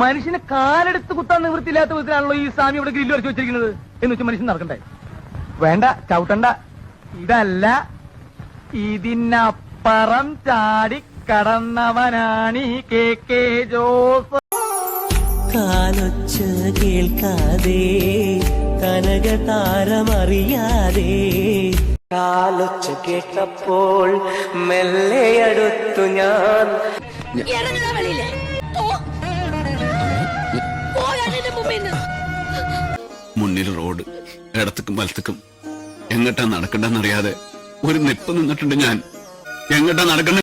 മനുഷ്യനെ കാലെടുത്ത് കുത്താൻ നിവൃത്തിയില്ലാത്ത വിധത്തിലാണല്ലോ ഈ സ്വാമി ഇവിടെ ഗ്രില്ല് വരച്ച് വെച്ചിരിക്കുന്നത്. എന്ന് വെച്ചാൽ മനുഷ്യൻ നടക്കണ്ടേ? വേണ്ട, ചവിട്ടണ്ട. ഇതല്ല, ഇതിനപ്പുറം ചാടി കടന്നവനാണീ കെ ജോസ്. കാലൊച്ച കേൾക്കാതെ കനക താരമറിയാതെ കാലൊച്ച കേട്ടപ്പോൾ മെല്ലെ അടുത്തു ഞാൻ. മുന്നിൽ റോഡ്, ഇടത്തേക്കും വലത്തേക്കും എങ്ങട്ടാ നടക്കണ്ടെന്നറിയാതെ ഒരു നിപ്പ് നിന്നിട്ടുണ്ട് ഞാൻ. എങ്ങട്ടാ നടക്കണ്ട